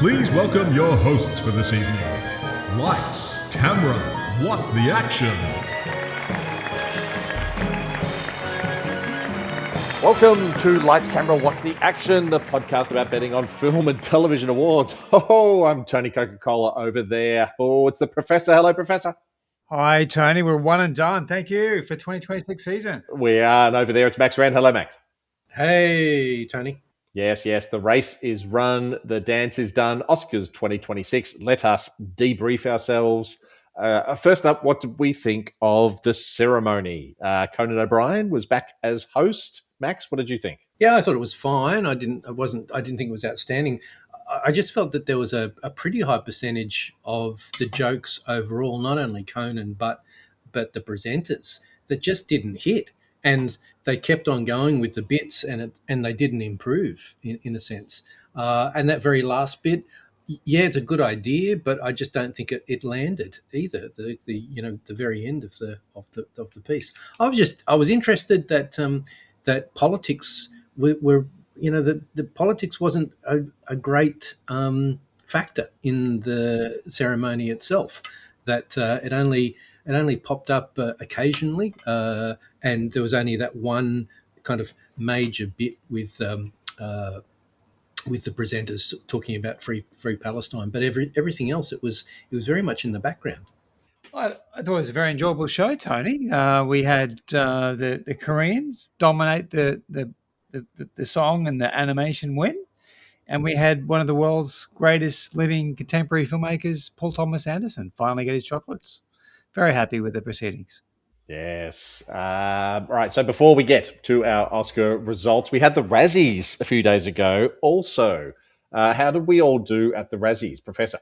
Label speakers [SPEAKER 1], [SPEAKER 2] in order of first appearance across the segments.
[SPEAKER 1] Please welcome your hosts for this evening. Lights, camera, what's the action?
[SPEAKER 2] Welcome to Lights, Camera, What's the Action, the podcast about betting on film and television awards. Oh, I'm Tony Coca-Cola over there. Oh, it's the Professor. Hello, Professor.
[SPEAKER 3] Hi, Tony. We're one and done. Thank you for 2026 season.
[SPEAKER 2] We are, and over there it's Max Rand. Hello, Max.
[SPEAKER 4] Hey, Tony.
[SPEAKER 2] Yes, the race is run. The dance is done. Oscars 2026. Let us debrief ourselves. First up, what did we think of the ceremony? Conan O'Brien was back as host. Max, what did you think?
[SPEAKER 4] Yeah, I thought it was fine. I didn't think it was outstanding. I just felt that there was a pretty high percentage of the jokes overall, not only Conan but the presenters, that just didn't hit, and they kept on going with the bits, and they didn't improve in a sense. And that very last bit, yeah, it's a good idea, but I just don't think it landed either. The very end of the piece. I was interested that that politics were the politics wasn't a great factor in the ceremony itself. That it only popped up occasionally, and there was only that one kind of major bit with the presenters talking about free Palestine. But everything else, it was very much in the background.
[SPEAKER 3] I thought it was a very enjoyable show, Tony. We had the Koreans dominate the song and the animation win, and we had one of the world's greatest living contemporary filmmakers, Paul Thomas Anderson, finally get his chocolates. Very happy with the proceedings.
[SPEAKER 2] Yes. Right. So before we get to our Oscar results, we had the Razzies a few days ago. Also, how did we all do at the Razzies, Professor?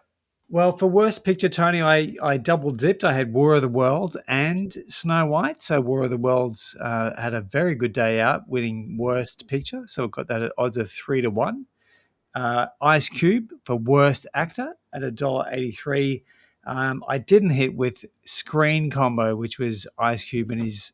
[SPEAKER 3] Well, for Worst Picture, Tony, I double dipped. I had War of the Worlds and Snow White. So War of the Worlds had a very good day out, winning Worst Picture. So it got that at odds of 3-1. Ice Cube for Worst Actor at $1.83. I didn't hit with Screen Combo, which was Ice Cube and his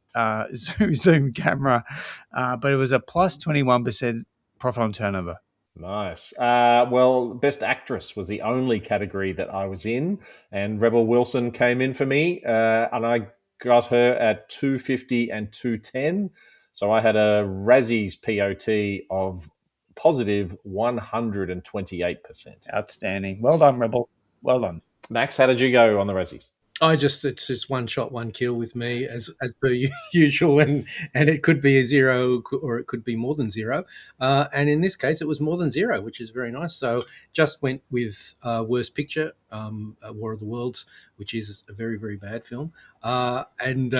[SPEAKER 3] zoom camera, but it was a plus 21% profit on turnover.
[SPEAKER 2] Nice. Well, Best Actress was the only category that I was in, and Rebel Wilson came in for me, and I got her at 250 and 210. So I had a Razzies POT of positive 128%.
[SPEAKER 3] Outstanding. Well done, Rebel. Well done.
[SPEAKER 2] Max, how did you go on the Razzies?
[SPEAKER 4] It's just one shot, one kill with me as per usual, and it could be a zero or it could be more than zero. And in this case, it was more than zero, which is very nice. So just went with Worst Picture, War of the Worlds, which is a very, very bad film, and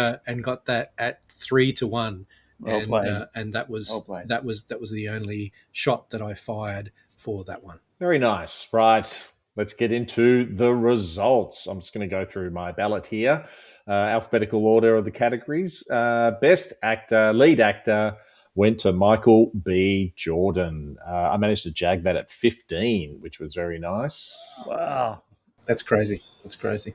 [SPEAKER 4] got that at 3-1. And that was the only shot that I fired for that one.
[SPEAKER 2] Very nice. Right. Let's get into the results. I'm just going to go through my ballot here. Alphabetical order of the categories. Best Actor, Lead Actor, went to Michael B. Jordan. I managed to jag that at 15, which was very nice.
[SPEAKER 3] Wow.
[SPEAKER 4] That's crazy.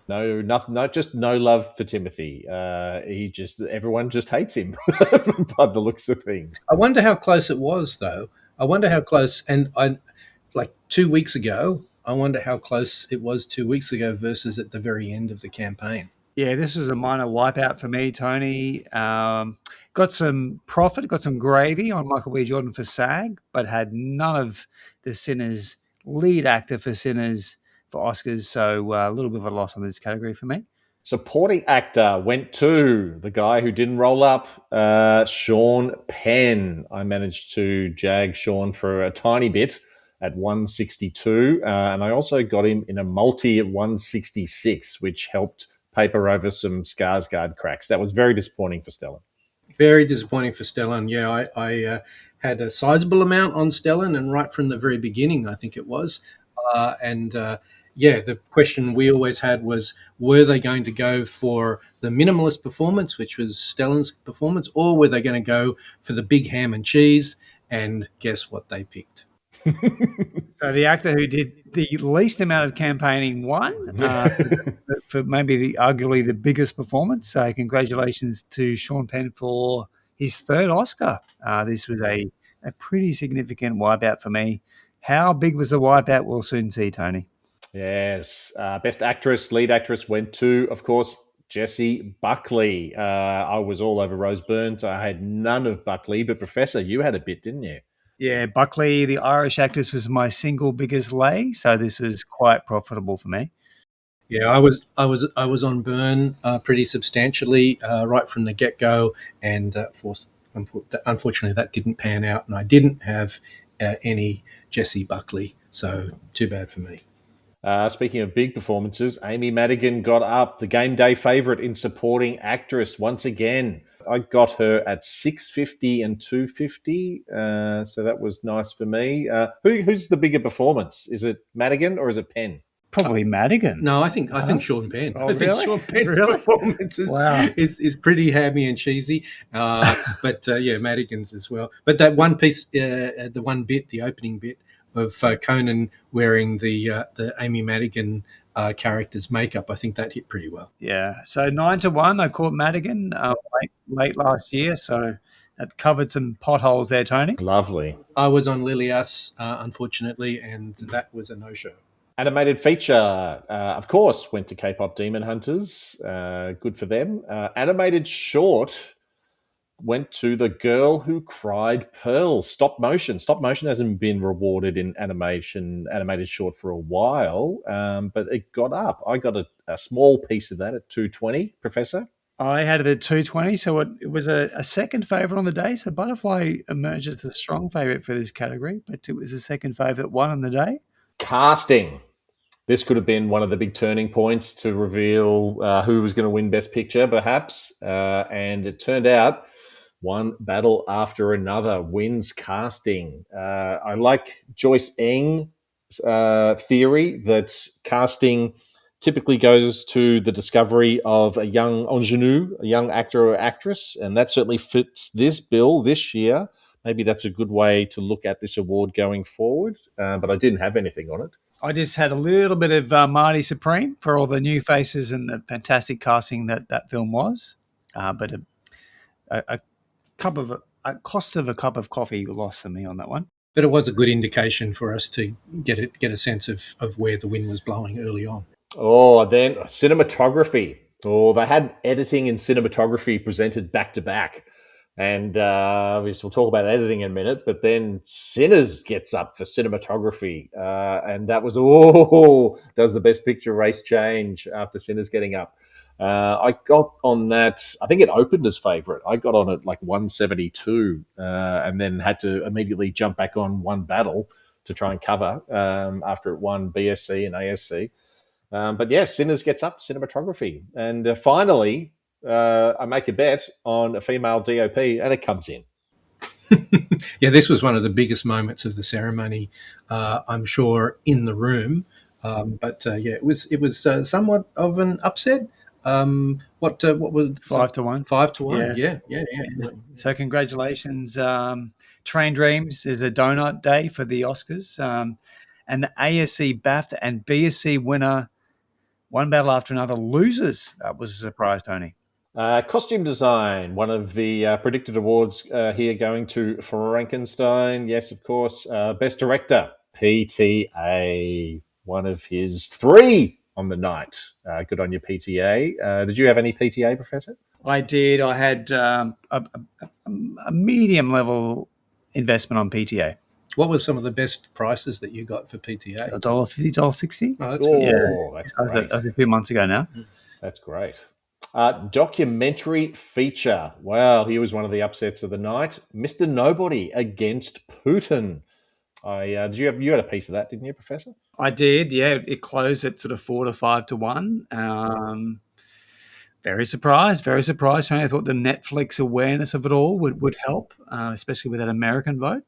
[SPEAKER 2] No, just no love for Timothy. Everyone just hates him by the looks of things.
[SPEAKER 4] I wonder how close it was, though. And 2 weeks ago, I wonder how close it was 2 weeks ago versus at the very end of the campaign.
[SPEAKER 3] Yeah, this was a minor wipeout for me, Tony. Got some profit, got some gravy on Michael B. Jordan for SAG, but had none of the Sinners lead actor for Sinners for Oscars. So a little bit of a loss on this category for me.
[SPEAKER 2] Supporting actor went to the guy who didn't roll up, Sean Penn. I managed to jag Sean for a tiny bit at 162, and I also got him in a multi at 166, which helped paper over some Skarsgård cracks. That was very disappointing for Stellan.
[SPEAKER 4] Very disappointing for Stellan. Yeah, I had a sizable amount on Stellan, and right from the very beginning, I think it was. The question we always had was, were they going to go for the minimalist performance, which was Stellan's performance, or were they going to go for the big ham and cheese? And guess what they picked?
[SPEAKER 3] So the actor who did the least amount of campaigning won for maybe arguably the biggest performance. So congratulations to Sean Penn for his third Oscar. This was a pretty significant wipeout for me. How big was the wipeout? We'll soon see, Tony.
[SPEAKER 2] Yes. Best actress, lead actress went to, of course, Jessie Buckley. I was all over Rose Byrne. I had none of Buckley, but Professor, you had a bit, didn't you?
[SPEAKER 3] Yeah, Buckley, the Irish actress, was my single biggest lay, so this was quite profitable for me.
[SPEAKER 4] Yeah, I was on Byrne pretty substantially right from the get go, and unfortunately that didn't pan out, and I didn't have any Jessie Buckley, so too bad for me.
[SPEAKER 2] Speaking of big performances, Amy Madigan got up, the game day favourite in supporting actress once again. I got her at $650 and $250, so that was nice for me. Who's the bigger performance? Is it Madigan or is it Penn?
[SPEAKER 3] Probably Madigan.
[SPEAKER 4] No, I think Sean Penn.
[SPEAKER 3] Oh,
[SPEAKER 4] I think
[SPEAKER 3] really?
[SPEAKER 4] Sean Penn's
[SPEAKER 3] Really?
[SPEAKER 4] performance
[SPEAKER 3] Wow.
[SPEAKER 4] is pretty hammy and cheesy, but yeah, Madigan's as well. But that one piece, the one bit, the opening bit of Conan wearing the Amy Madigan character's makeup, I think that hit pretty well.
[SPEAKER 3] Yeah, so 9-1. I caught Madigan late last year, so that covered some potholes there, Tony.
[SPEAKER 2] Lovely.
[SPEAKER 4] I was on Lilias, unfortunately, and that was a no-show.
[SPEAKER 2] Animated feature, of course, went to K-pop Demon Hunters. Good for them. Animated short went to The Girl Who Cried Pearl. Stop motion. Stop motion hasn't been rewarded in animated short for a while, but it got up. I got a small piece of that at $220, Professor.
[SPEAKER 3] I had it at 220, so it was a second favourite on the day. So Butterfly emerged as a strong favourite for this category, but it was a second favourite one on the day.
[SPEAKER 2] Casting. This could have been one of the big turning points to reveal who was going to win Best Picture, perhaps. And it turned out one battle after another wins casting. I like Joyce Eng's theory that casting typically goes to the discovery of a young ingenue, a young actor or actress, and that certainly fits this bill this year. Maybe that's a good way to look at this award going forward, but I didn't have anything on it.
[SPEAKER 3] I just had a little bit of Marty Supreme for all the new faces and the fantastic casting that film was, but a cost of a cup of coffee lost for me on that one.
[SPEAKER 4] But it was a good indication for us to get a sense of where the wind was blowing early on.
[SPEAKER 2] Oh, then cinematography. Oh, they had editing and cinematography presented back to back. And we'll talk about editing in a minute, but then Sinners gets up for cinematography. And that was, does the Best Picture race change after Sinners getting up? I got on that, I think it opened as favourite. I got on it like 172 and then had to immediately jump back on One Battle to try and cover after it won BSC and ASC. But yeah, Sinners gets up cinematography. And finally, I make a bet on a female DOP and it comes in.
[SPEAKER 4] Yeah, this was one of the biggest moments of the ceremony, I'm sure, in the room. But yeah, it was somewhat of an upset. What was
[SPEAKER 3] 5-1?
[SPEAKER 4] 5-1. Yeah.
[SPEAKER 3] So congratulations. Train Dreams is a donut day for the Oscars. And the ASC, BAFTA and BSC winner, one battle after another, losers. That was a surprise, Tony.
[SPEAKER 2] Costume design, one of the predicted awards here going to Frankenstein. Yes, of course. Best director, PTA, one of his 3 on the night. Good on your PTA. Did you have any PTA, Professor?
[SPEAKER 3] I did. I had a medium level investment on PTA.
[SPEAKER 4] What were some of the best prices that you got for PTA?
[SPEAKER 3] $1.50, $1.60.
[SPEAKER 4] Oh, that's good.
[SPEAKER 2] That's great.
[SPEAKER 3] That was a few months ago now.
[SPEAKER 2] That's great. Documentary feature. Well, he was one of the upsets of the night. Mr. Nobody Against Putin. You had a piece of that, didn't you, Professor?
[SPEAKER 3] I did, yeah. It closed at sort of 4 to 5-1. Very surprised. I thought the Netflix awareness of it all would help, especially with that American vote.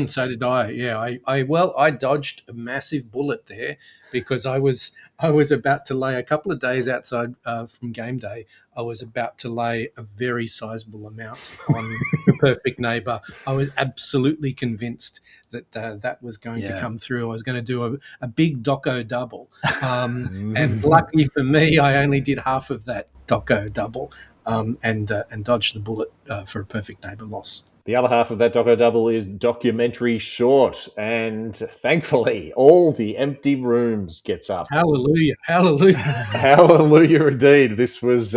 [SPEAKER 4] So did I. Yeah, I dodged a massive bullet there because I was about to lay a couple of days outside from game day. I was about to lay a very sizable amount on The Perfect Neighbour. I was absolutely convinced that that was going to come through. I was going to do a big doco double, and lucky for me, I only did half of that doco double, and dodged the bullet for A Perfect Neighbour loss.
[SPEAKER 2] The other half of that Doco Double is documentary short, and thankfully, all the empty rooms gets up.
[SPEAKER 4] Hallelujah! Hallelujah!
[SPEAKER 2] Hallelujah, indeed. This was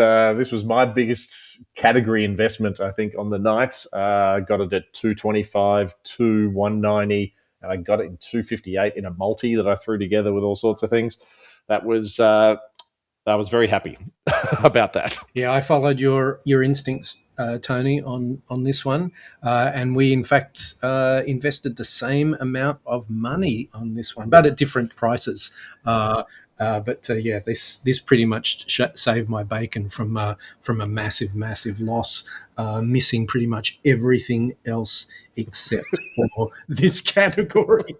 [SPEAKER 2] my biggest category investment, I think, on the night. Got it at 225 to 190, and I got it in 258 in a multi that I threw together with all sorts of things. That was I was very happy about that.
[SPEAKER 4] Yeah, I followed your instincts, Tony, on this one, and we in fact invested the same amount of money on this one, but at different prices. Yeah, this pretty much saved my bacon from a massive loss, missing pretty much everything else except for this category.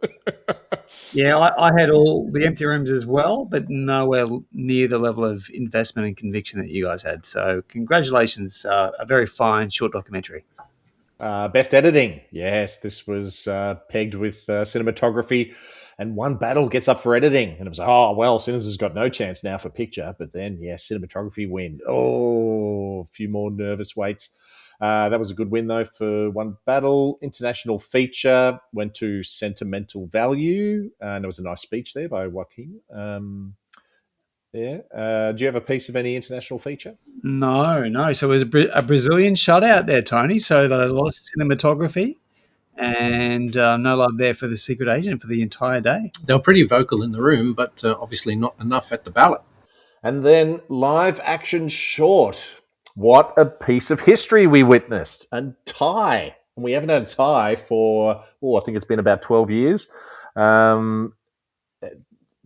[SPEAKER 3] Yeah, I had all the empty rooms as well, but nowhere near the level of investment and conviction that you guys had. So congratulations, a very fine short documentary.
[SPEAKER 2] Best editing. Yes, this was pegged with cinematography, and one battle gets up for editing. And it was like, oh, well, Sinners has got no chance now for picture. But then, cinematography win. Oh, a few more nervous waits. That was a good win, though, for one battle. International feature went to Sentimental Value. And there was a nice speech there by Joaquin. Do you have a piece of any international feature?
[SPEAKER 3] No. So it was a Brazilian shutout there, Tony. So they lost cinematography, and no love there for The Secret Agent for the entire day.
[SPEAKER 4] They were pretty vocal in the room, but obviously not enough at the ballot.
[SPEAKER 2] And then live action short. What a piece of history we witnessed. A tie. And we haven't had a tie for, I think it's been about 12 years.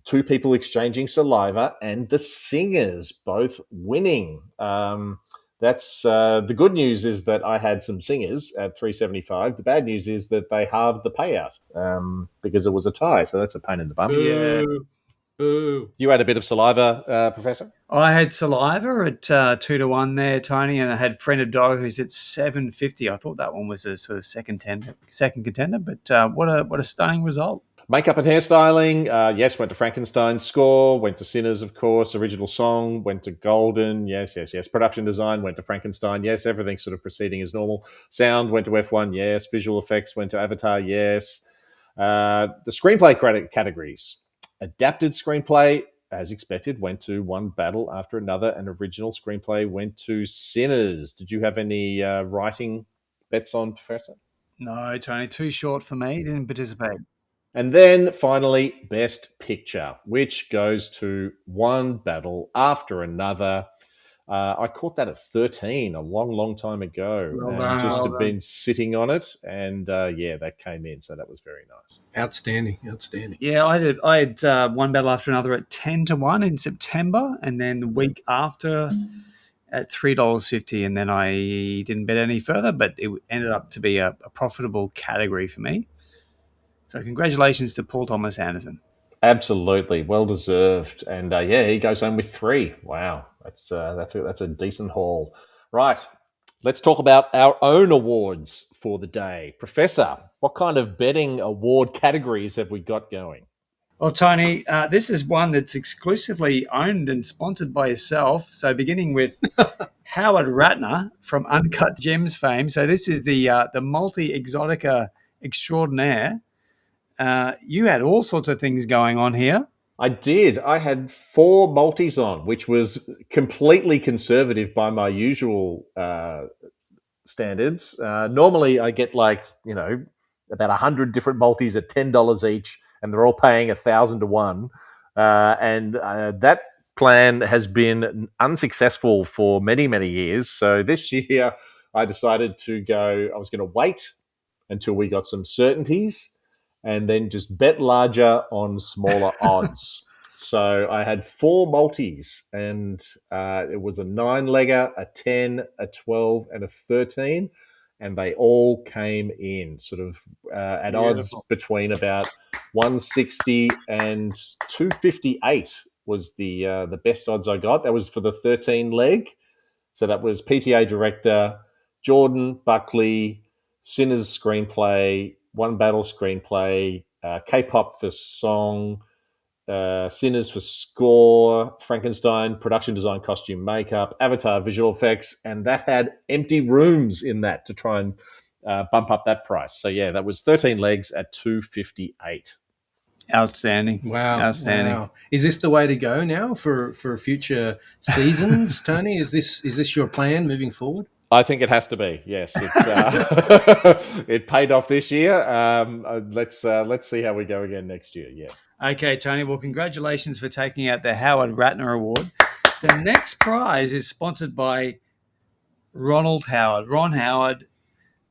[SPEAKER 2] Two people exchanging saliva and the singers both winning. That's the good news is that I had some singers at 375. The bad news is that they halved the payout because it was a tie. So that's a pain in the bum.
[SPEAKER 3] Yeah.
[SPEAKER 4] Boo.
[SPEAKER 2] You had a bit of saliva, Professor?
[SPEAKER 3] I had saliva at 2-1 there, Tony, and I had Friend of Dog who's at 750. I thought that one was a sort of second contender, but what a stunning result.
[SPEAKER 2] Makeup and hairstyling, yes, went to Frankenstein. Score, went to Sinners, of course. Original song, went to Golden. Yes. Production design, went to Frankenstein. Yes, everything's sort of proceeding as normal. Sound, went to F1. Yes. Visual effects, went to Avatar. Yes. The screenplay categories. Adapted screenplay, as expected, went to One Battle After Another, and original screenplay went to Sinners. Did you have any writing bets on, Professor?
[SPEAKER 3] No, Tony, too short for me. Didn't participate.
[SPEAKER 2] And then finally, Best Picture, which goes to One Battle After Another. I caught that at 13 a long time ago.
[SPEAKER 3] Well
[SPEAKER 2] just
[SPEAKER 3] done.
[SPEAKER 2] have been sitting on it. And that came in. So that was very nice.
[SPEAKER 4] Outstanding.
[SPEAKER 3] Yeah, I had One Battle After Another at 10-1 in September, and then the week after at $3.50, and then I didn't bet any further, but it ended up to be a profitable category for me. So congratulations to Paul Thomas Anderson.
[SPEAKER 2] Absolutely, well deserved, and he goes home with 3. Wow, that's a decent haul. Right, let's talk about our own awards for the day. Professor, what kind of betting award categories have we got going?
[SPEAKER 3] Well, Tony, this is one that's exclusively owned and sponsored by yourself. So beginning with Howard Ratner from Uncut Gems fame. So this is the multi-exotica extraordinaire. You had all sorts of things going on here.
[SPEAKER 2] I did. I had 4 multis on, which was completely conservative by my usual standards. Normally, I get about 100 different multis at $10 each, and they're all paying 1,000 to 1. And that plan has been unsuccessful for many years. So this year, I decided to go. I was going to wait until we got some certainties, and then just bet larger on smaller odds. So I had 4 multis, and it was a 9-legger, a 10, a 12, and a 13, and they all came in sort of at odds between about 160 and 258 was the best odds I got. That was for the 13 leg. So that was PTA director, Jordan, Buckley, Sinners screenplay, One Battle screenplay, K-pop for song, Sinners for score, Frankenstein production design, costume, makeup, Avatar visual effects, and that had empty rooms in that to try and bump up that price. So yeah, that was 13 legs at $2.58.
[SPEAKER 3] Outstanding.
[SPEAKER 4] Wow.
[SPEAKER 3] Outstanding.
[SPEAKER 4] Wow. Is this the way to go now for future seasons, Tony? Is this your plan moving forward?
[SPEAKER 2] I think it has to be. Yes, it's it paid off this year. Let's see how we go again next year. Yes.
[SPEAKER 3] Okay, Tony. Well, congratulations for taking out the Howard Ratner Award. The next prize is sponsored by Ronald Howard. Ron Howard,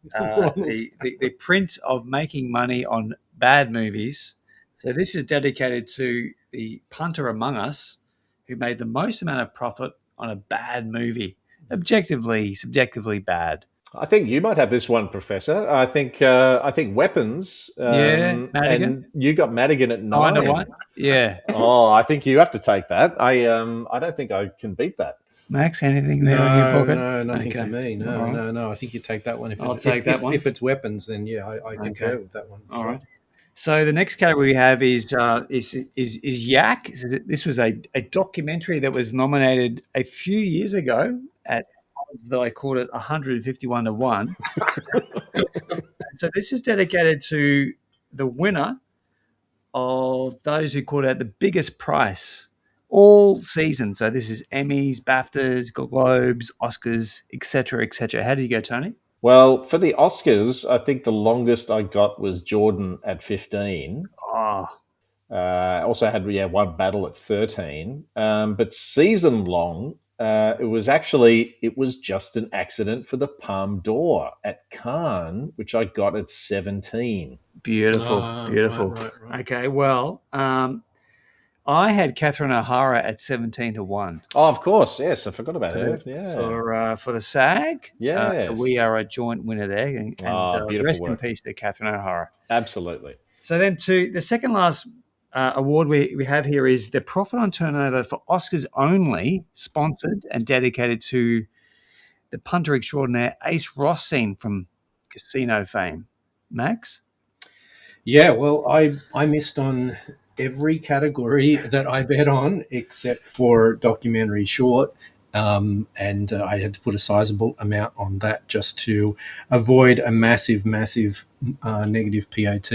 [SPEAKER 3] the prince of making money on bad movies. So this is dedicated to the punter among us who made the most amount of profit on a bad movie. Objectively, subjectively bad.
[SPEAKER 2] I think you might have this one, Professor. I think Weapons.
[SPEAKER 3] Madigan.
[SPEAKER 2] And you got Madigan at 9.
[SPEAKER 3] 9-1. Yeah.
[SPEAKER 2] Oh, I think you have to take that. I don't think I can beat that.
[SPEAKER 3] Max, anything there in your pocket?
[SPEAKER 4] No, nothing
[SPEAKER 3] Okay.
[SPEAKER 4] for me. No,
[SPEAKER 3] All right.
[SPEAKER 4] no. I think you take that one.
[SPEAKER 3] I'll take that one.
[SPEAKER 4] If it's weapons, then yeah, I concur with that one.
[SPEAKER 3] All right. So the next category we have is Yak. So this was a documentary that was nominated a few years ago at odds that I called it 151 to 1. So this is dedicated to the winner of those who called out the biggest price all season. So this is Emmys, BAFTAs, Globes, Oscars, etc., etc. How did you go, Tony?
[SPEAKER 2] Well, for the Oscars, I think the longest I got was Jordan at 15.
[SPEAKER 3] Oh,
[SPEAKER 2] Also had one battle at 13. But season long, it was just an accident for the Palme d'Or at Cannes, which I got at 17.
[SPEAKER 3] beautiful, beautiful.
[SPEAKER 4] Right.
[SPEAKER 3] Okay, well, I had Catherine O'Hara at 17 to 1.
[SPEAKER 2] Oh, of course, yes, I forgot about her. Yeah,
[SPEAKER 3] For the SAG.
[SPEAKER 2] Yes.
[SPEAKER 3] We are a joint winner there, and
[SPEAKER 2] beautiful
[SPEAKER 3] rest in
[SPEAKER 2] work.
[SPEAKER 3] peace to Catherine O'Hara.
[SPEAKER 2] Absolutely.
[SPEAKER 3] So then, to the second last award we have here is the profit on turnover for Oscars only, sponsored and dedicated to the punter extraordinaire Ace Rothstein from Casino fame. Max?
[SPEAKER 4] Yeah, well, I missed on every category that I bet on except for documentary short, and I had to put a sizable amount on that just to avoid a massive negative PAT,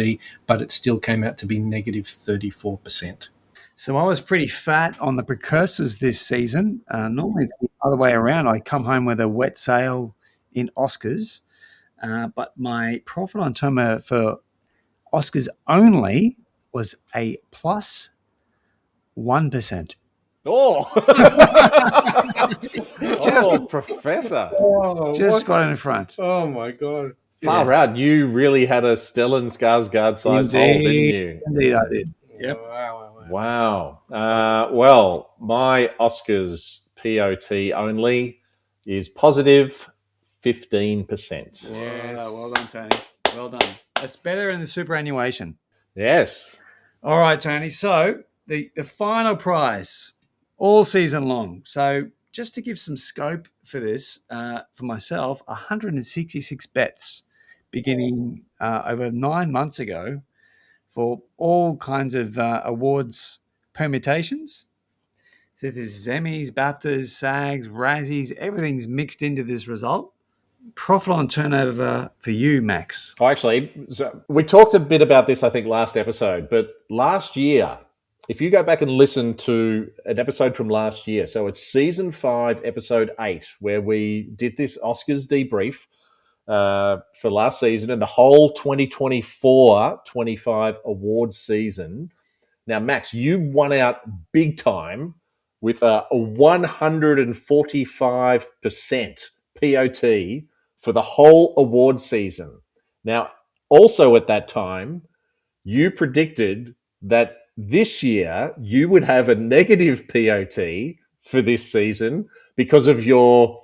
[SPEAKER 4] but it still came out to be negative 34%.
[SPEAKER 3] So I was pretty fat on the precursors this season. Normally it's the other way around. I come home with a wet sail in Oscars, but my profit on turnover for Oscars only was a plus 1%.
[SPEAKER 2] Oh, Professor.
[SPEAKER 3] Just got in front.
[SPEAKER 4] Oh my God.
[SPEAKER 2] Far out. You really had a Stellan Skarsgård-sized hole, didn't you?
[SPEAKER 3] Indeed, I did. Yep.
[SPEAKER 2] Wow. Well, my Oscars POT only is positive 15%.
[SPEAKER 3] Yes. Well done, Tony. Well done. That's better in the superannuation.
[SPEAKER 2] Yes.
[SPEAKER 3] All right, Tony. So the final prize all season long. So just to give some scope for this, for myself, 166 bets beginning over 9 months ago for all kinds of awards permutations. So this is Emmys, BAFTAs, SAGs, Razzies, everything's mixed into this result. Profit on turnover for you, Max.
[SPEAKER 2] Oh, actually, we talked a bit about this, I think, last episode. But last year, if you go back and listen to an episode from last year, so it's season 5, episode 8, where we did this Oscars debrief for last season and the whole 2024-25 awards season. Now, Max, you won out big time with a 145% POT for the whole award season. Now, also at that time, you predicted that this year you would have a negative POT for this season because of your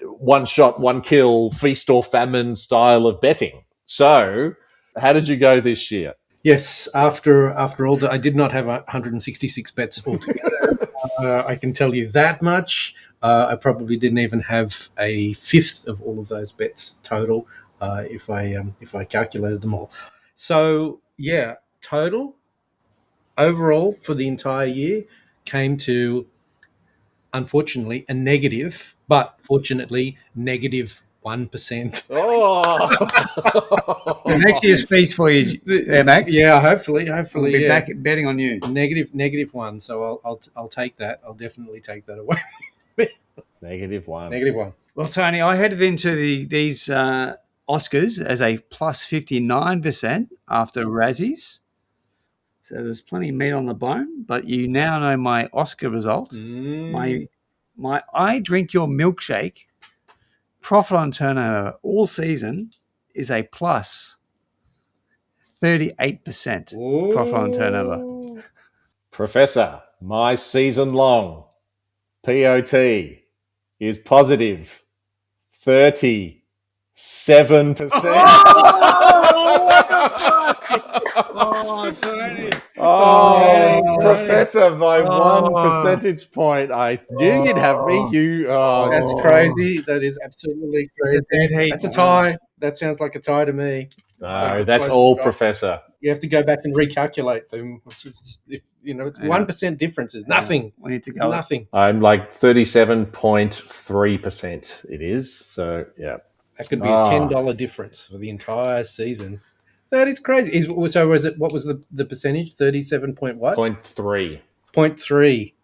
[SPEAKER 2] one shot, one kill, feast or famine style of betting. So, how did you go this year?
[SPEAKER 4] Yes, after all, I did not have 166 bets altogether. I can tell you that much. I probably didn't even have a fifth of all of those bets total if I calculated them all. So yeah, total overall for the entire year came to, unfortunately, a negative, but fortunately negative 1%.
[SPEAKER 2] Oh,
[SPEAKER 3] So next year's feast for you, there, Max.
[SPEAKER 4] Yeah, hopefully,
[SPEAKER 3] We'll be
[SPEAKER 4] yeah.
[SPEAKER 3] back betting on you.
[SPEAKER 4] Negative 1. So I'll take that. I'll definitely take that away.
[SPEAKER 2] -1.
[SPEAKER 4] -1.
[SPEAKER 3] Well, Tony, I headed into these Oscars as a plus 59% after Razzies. So there's plenty of meat on the bone, but you now know my Oscar result. My I Drink Your Milkshake profit on turnover all season is a plus 38% profit on turnover.
[SPEAKER 2] Professor, my season-long POT is positive 37%.
[SPEAKER 3] Oh, Tony.
[SPEAKER 2] Oh,
[SPEAKER 3] Oh,
[SPEAKER 2] Professor, by
[SPEAKER 3] oh.
[SPEAKER 2] 1 percentage point. I knew you'd have me.
[SPEAKER 4] That's crazy. That is absolutely
[SPEAKER 3] It's a
[SPEAKER 4] crazy.
[SPEAKER 3] dead heat.
[SPEAKER 4] That's a tie. That sounds like a tie to me.
[SPEAKER 2] No, that's all, Professor.
[SPEAKER 4] You have to go back and recalculate them. It's 1% difference is nothing.
[SPEAKER 3] We need to
[SPEAKER 4] It's
[SPEAKER 3] go.
[SPEAKER 4] nothing.
[SPEAKER 2] I'm like 37.3%. It is. So, yeah.
[SPEAKER 4] That could be a $10 difference for the entire season. That is crazy. So was it? What was the percentage? 37 point what?
[SPEAKER 2] 0.3.
[SPEAKER 4] 0.3.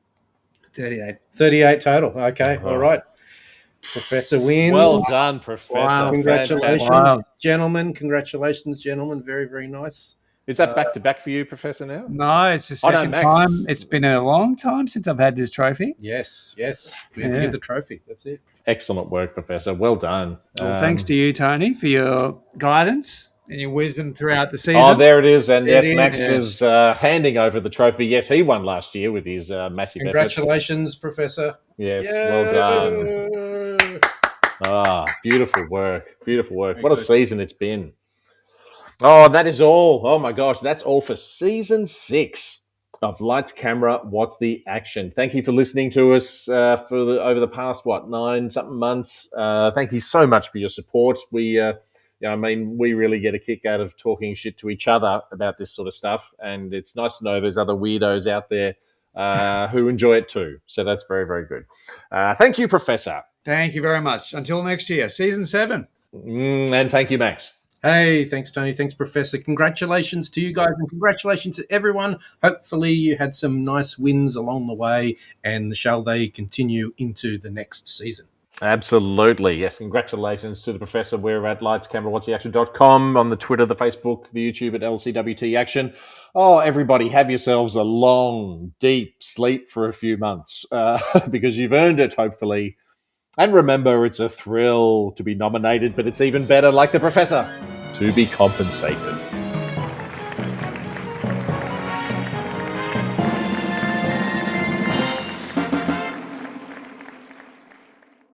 [SPEAKER 3] 38.
[SPEAKER 4] 38 total. Okay. All right. Professor wins.
[SPEAKER 2] Well done, Professor.
[SPEAKER 3] Wow.
[SPEAKER 4] Congratulations,
[SPEAKER 2] Fantastic.
[SPEAKER 3] Wow.
[SPEAKER 4] gentlemen. Congratulations, gentlemen. Very, very nice.
[SPEAKER 2] Is that back-to-back for you, Professor, now?
[SPEAKER 3] No, it's the
[SPEAKER 2] Oh, no,
[SPEAKER 3] second
[SPEAKER 2] Max.
[SPEAKER 3] time. It's been a long time since I've had this trophy.
[SPEAKER 4] Yes. We have to
[SPEAKER 3] Yeah.
[SPEAKER 4] get the trophy. That's it.
[SPEAKER 2] Excellent work, Professor. Well done.
[SPEAKER 3] Well, thanks to you, Tony, for your guidance and your wisdom throughout the season.
[SPEAKER 2] Oh, there it is. And yes,
[SPEAKER 4] It
[SPEAKER 2] Max
[SPEAKER 4] is.
[SPEAKER 2] is handing over the trophy. Yes, he won last year with his massive effort.
[SPEAKER 4] Congratulations, Professor.
[SPEAKER 2] Yes, well done. Beautiful work. Beautiful work. What a season it's been. Oh, that is all. Oh, my gosh. That's all for season 6 of Lights, Camera, What's the Action. Thank you for listening to us over the past, 9-something months. Thank you so much for your support. We really get a kick out of talking shit to each other about this sort of stuff. And it's nice to know there's other weirdos out there who enjoy it too. So that's very, very good. Thank you, Professor.
[SPEAKER 3] Thank you very much. Until next year, season 7.
[SPEAKER 2] And thank you, Max.
[SPEAKER 4] Hey, thanks, Tony. Thanks, Professor. Congratulations to you guys and congratulations to everyone. Hopefully you had some nice wins along the way and shall they continue into the next season.
[SPEAKER 2] Absolutely. Yes. Congratulations to the Professor. We're at lightscamerawhatstheaction.com, on the Twitter, the Facebook, the YouTube at LCWT Action. Oh, everybody, have yourselves a long, deep sleep for a few months because you've earned it, hopefully. And remember, it's a thrill to be nominated, but it's even better, like the Professor, to be compensated.